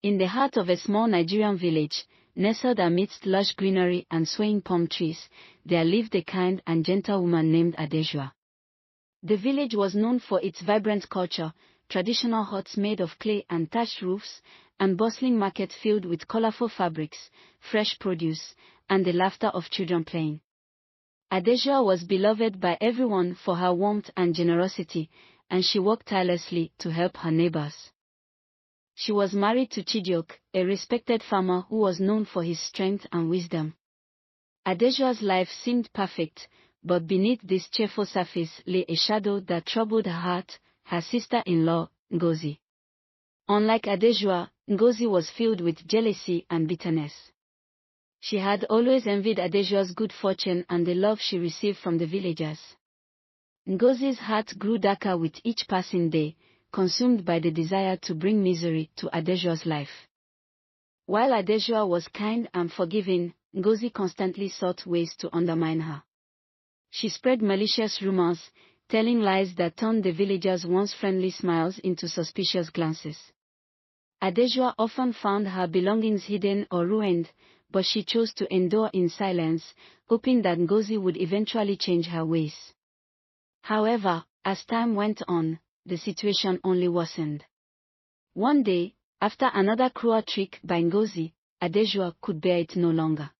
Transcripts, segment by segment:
In the heart of a small Nigerian village, nestled amidst lush greenery and swaying palm trees, there lived a kind and gentle woman named Adesa. The village was known for its vibrant culture, traditional huts made of clay and thatched roofs, and bustling market filled with colorful fabrics, fresh produce, and the laughter of children playing. Adesa was beloved by everyone for her warmth and generosity, and she worked tirelessly to help her neighbors. She was married to Chijioke, a respected farmer who was known for his strength and wisdom. Adesa's life seemed perfect, but beneath this cheerful surface lay a shadow that troubled her heart, her sister-in-law, Ngozi. Unlike Adesa, Ngozi was filled with jealousy and bitterness. She had always envied Adesa's good fortune and the love she received from the villagers. Ngozi's heart grew darker with each passing day, consumed by the desire to bring misery to Adesa's life. While Adesa was kind and forgiving, Ngozi constantly sought ways to undermine her. She spread malicious rumors, telling lies that turned the villagers' once friendly smiles into suspicious glances. Adesa often found her belongings hidden or ruined, but she chose to endure in silence, hoping that Ngozi would eventually change her ways. However, as time went on, the situation only worsened. One day, after another cruel trick by Ngozi, Adesa could bear it no longer.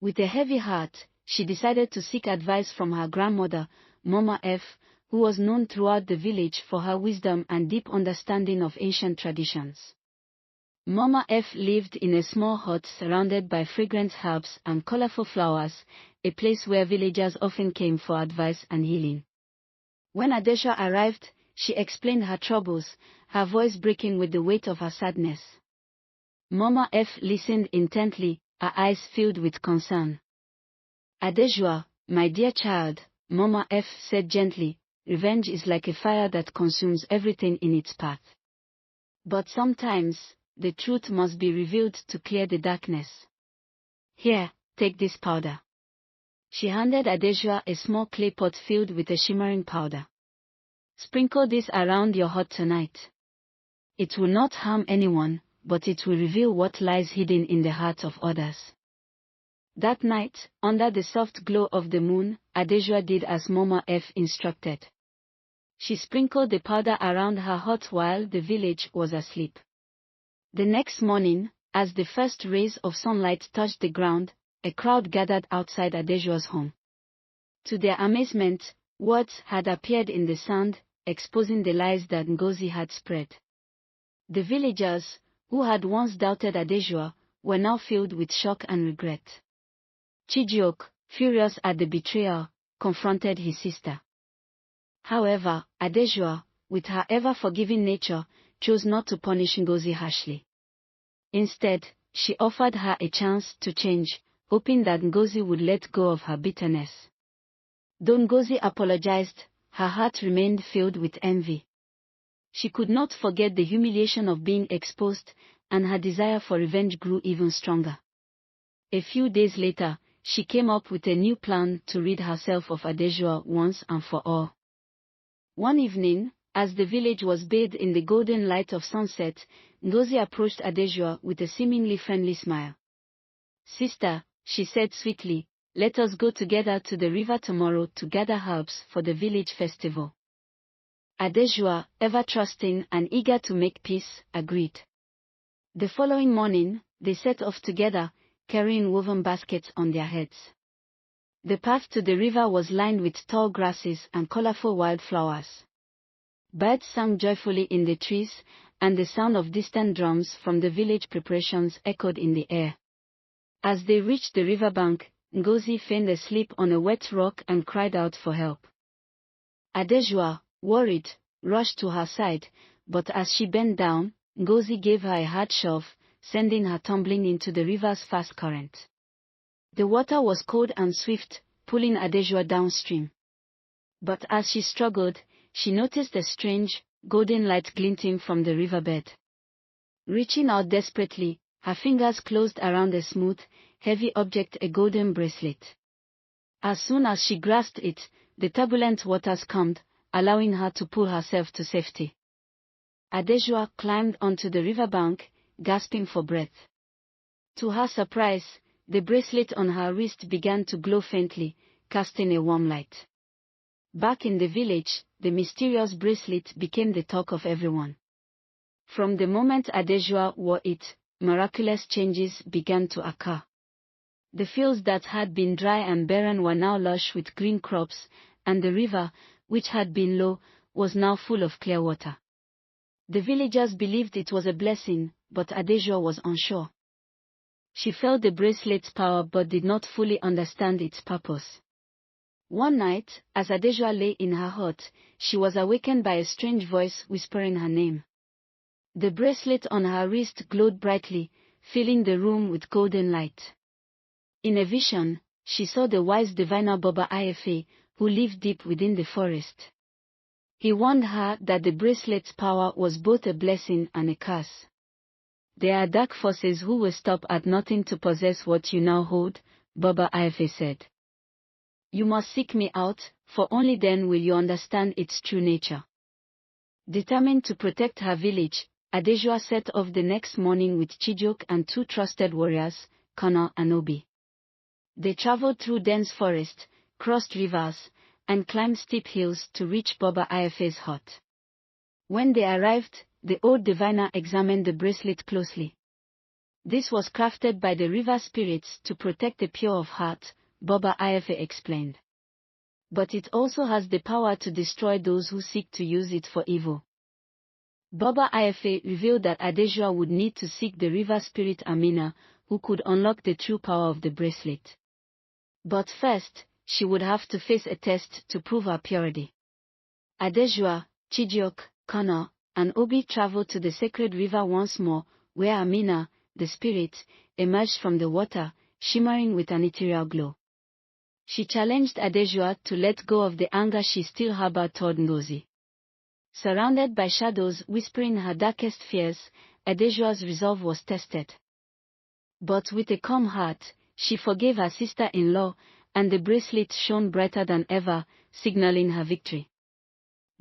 With a heavy heart, she decided to seek advice from her grandmother, Mama F., who was known throughout the village for her wisdom and deep understanding of ancient traditions. Mama F. lived in a small hut surrounded by fragrant herbs and colorful flowers, a place where villagers often came for advice and healing. When Adesa arrived, she explained her troubles, her voice breaking with the weight of her sadness. Mama F. listened intently, her eyes filled with concern. Adesa, my dear child, Mama F. said gently, revenge is like a fire that consumes everything in its path. But sometimes, the truth must be revealed to clear the darkness. Here, take this powder. She handed Adesa a small clay pot filled with a shimmering powder. Sprinkle this around your hut tonight. It will not harm anyone, but it will reveal what lies hidden in the hearts of others. That night, under the soft glow of the moon, Adesa did as Mama F instructed. She sprinkled the powder around her hut while the village was asleep. The next morning, as the first rays of sunlight touched the ground, a crowd gathered outside Adesa's home. To their amazement, words had appeared in the sand, exposing the lies that Ngozi had spread. The villagers, who had once doubted Adesa, were now filled with shock and regret. Chijioke, furious at the betrayal, confronted his sister. However, Adesa, with her ever-forgiving nature, chose not to punish Ngozi harshly. Instead, she offered her a chance to change, hoping that Ngozi would let go of her bitterness. Though Ngozi apologized, her heart remained filled with envy. She could not forget the humiliation of being exposed, and her desire for revenge grew even stronger. A few days later, she came up with a new plan to rid herself of Adesa once and for all. One evening, as the village was bathed in the golden light of sunset, Ngozi approached Adesa with a seemingly friendly smile. Sister, she said sweetly, let us go together to the river tomorrow to gather herbs for the village festival. Adesa, ever trusting and eager to make peace, agreed. The following morning, they set off together, carrying woven baskets on their heads. The path to the river was lined with tall grasses and colorful wildflowers. Birds sang joyfully in the trees, and the sound of distant drums from the village preparations echoed in the air. As they reached the riverbank, Ngozi feigned asleep on a wet rock and cried out for help. Adesa, worried, rushed to her side, but as she bent down, Ngozi gave her a hard shove, sending her tumbling into the river's fast current. The water was cold and swift, pulling Adesa downstream. But as she struggled, she noticed a strange, golden light glinting from the riverbed. Reaching out desperately, her fingers closed around a smooth, heavy object, a golden bracelet. As soon as she grasped it, the turbulent waters calmed, allowing her to pull herself to safety. Adesa climbed onto the riverbank, gasping for breath. To her surprise, the bracelet on her wrist began to glow faintly, casting a warm light. Back in the village, the mysterious bracelet became the talk of everyone. From the moment Adesu wore it, miraculous changes began to occur. The fields that had been dry and barren were now lush with green crops, and the river, which had been low, was now full of clear water. The villagers believed it was a blessing, but Adesu was unsure. She felt the bracelet's power but did not fully understand its purpose. One night, as Adesu lay in her hut, she was awakened by a strange voice whispering her name. The bracelet on her wrist glowed brightly, filling the room with golden light. In a vision, she saw the wise diviner Baba Ife, who lived deep within the forest. He warned her that the bracelet's power was both a blessing and a curse. There are dark forces who will stop at nothing to possess what you now hold, Baba Ife said. You must seek me out, for only then will you understand its true nature. Determined to protect her village, Adesu set off the next morning with Chijioke and 2 trusted warriors, Kana and Obi. They traveled through dense forest, crossed rivers, and climbed steep hills to reach Baba Ife's hut. When they arrived, the old diviner examined the bracelet closely. This was crafted by the river spirits to protect the pure of heart, Baba Ife explained. But it also has the power to destroy those who seek to use it for evil. Baba Ife revealed that Adesu would need to seek the river spirit Amina, who could unlock the true power of the bracelet. But first, she would have to face a test to prove her purity. Adesu, Chijioke, Kana, and Obi traveled to the sacred river once more, where Amina, the spirit, emerged from the water, shimmering with an ethereal glow. She challenged Adesu to let go of the anger she still harbored toward Ngozi. Surrounded by shadows whispering her darkest fears, Adesu's resolve was tested. But with a calm heart, she forgave her sister-in-law, and the bracelet shone brighter than ever, signaling her victory.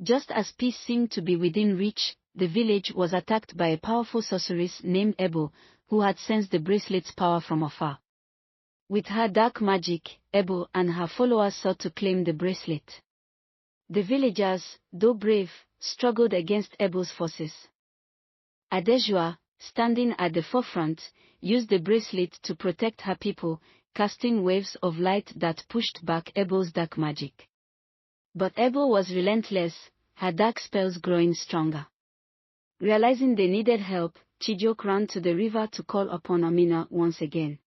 Just as peace seemed to be within reach, the village was attacked by a powerful sorceress named Ebo, who had sensed the bracelet's power from afar. With her dark magic, Ebo and her followers sought to claim the bracelet. The villagers, though brave, struggled against Ebo's forces. Adesu, standing at the forefront, used the bracelet to protect her people, casting waves of light that pushed back Ebo's dark magic. But Ebo was relentless, her dark spells growing stronger. Realizing they needed help, Chijioke ran to the river to call upon Amina once again.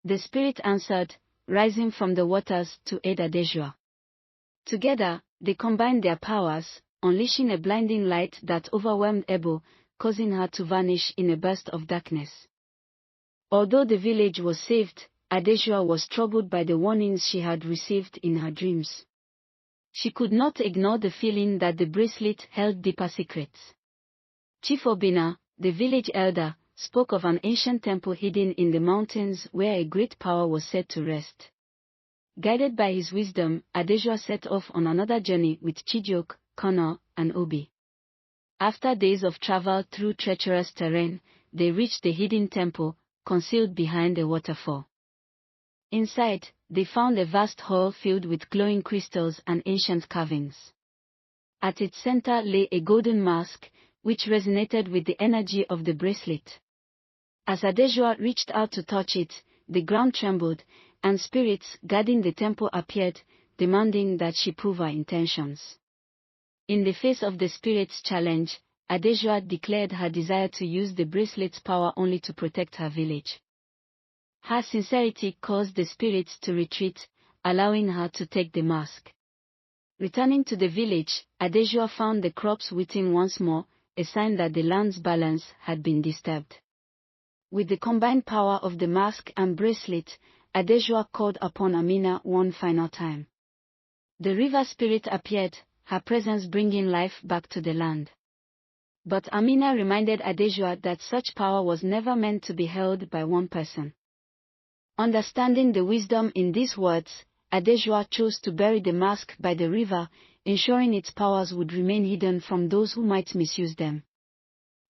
The spirit answered, rising from the waters to aid Adesu. Together, they combined their powers, unleashing a blinding light that overwhelmed Ebo, causing her to vanish in a burst of darkness. Although the village was saved, Adesu was troubled by the warnings she had received in her dreams. She could not ignore the feeling that the bracelet held deeper secrets. Chief Obina, the village elder, spoke of an ancient temple hidden in the mountains where a great power was said to rest. Guided by his wisdom, Adesu set off on another journey with Chijioke, Kana, and Obi. After days of travel through treacherous terrain, they reached the hidden temple, concealed behind a waterfall. Inside, they found a vast hall filled with glowing crystals and ancient carvings. At its center lay a golden mask, which resonated with the energy of the bracelet. As Adesu reached out to touch it, the ground trembled, and spirits guarding the temple appeared, demanding that she prove her intentions. In the face of the spirits' challenge, Adesu declared her desire to use the bracelet's power only to protect her village. Her sincerity caused the spirits to retreat, allowing her to take the mask. Returning to the village, Adesu found the crops wilting once more, a sign that the land's balance had been disturbed. With the combined power of the mask and bracelet, Adesu called upon Amina one final time. The river spirit appeared, her presence bringing life back to the land. But Amina reminded Adesu that such power was never meant to be held by one person. Understanding the wisdom in these words, Adesu chose to bury the mask by the river, ensuring its powers would remain hidden from those who might misuse them.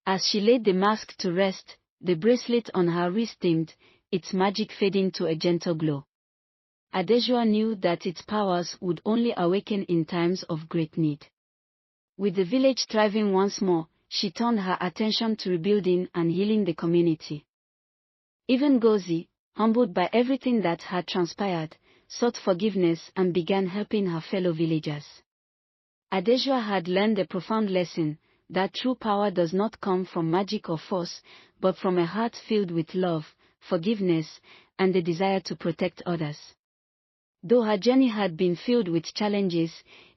As she laid the mask to rest, the bracelet on her wrist dimmed, its magic fading to a gentle glow. Adesu knew that its powers would only awaken in times of great need. With the village thriving once more, she turned her attention to rebuilding and healing the community. Even Gozi, humbled by everything that had transpired, sought forgiveness and began helping her fellow villagers. Adesu had learned a profound lesson, that true power does not come from magic or force, but from a heart filled with love, forgiveness, and the desire to protect others. Though her journey had been filled with challenges,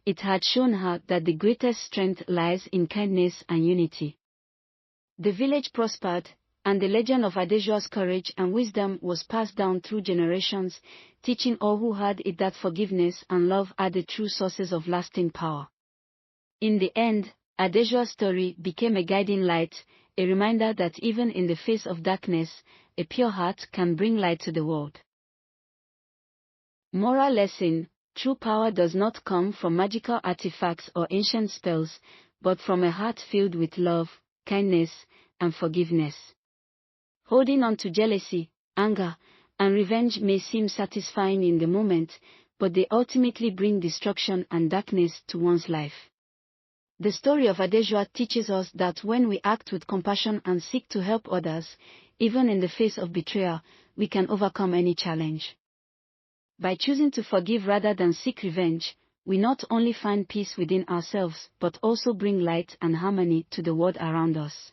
it had shown her that the greatest strength lies in kindness and unity. The village prospered, and the legend of Adesu's courage and wisdom was passed down through generations, teaching all who heard it that forgiveness and love are the true sources of lasting power. In the end, Adesu's story became a guiding light, a reminder that even in the face of darkness, a pure heart can bring light to the world. Moral lesson: true power does not come from magical artifacts or ancient spells, but from a heart filled with love, kindness, and forgiveness. Holding on to jealousy, anger, and revenge may seem satisfying in the moment, but they ultimately bring destruction and darkness to one's life. The story of Adesu teaches us that when we act with compassion and seek to help others, even in the face of betrayal, we can overcome any challenge. By choosing to forgive rather than seek revenge, we not only find peace within ourselves but also bring light and harmony to the world around us.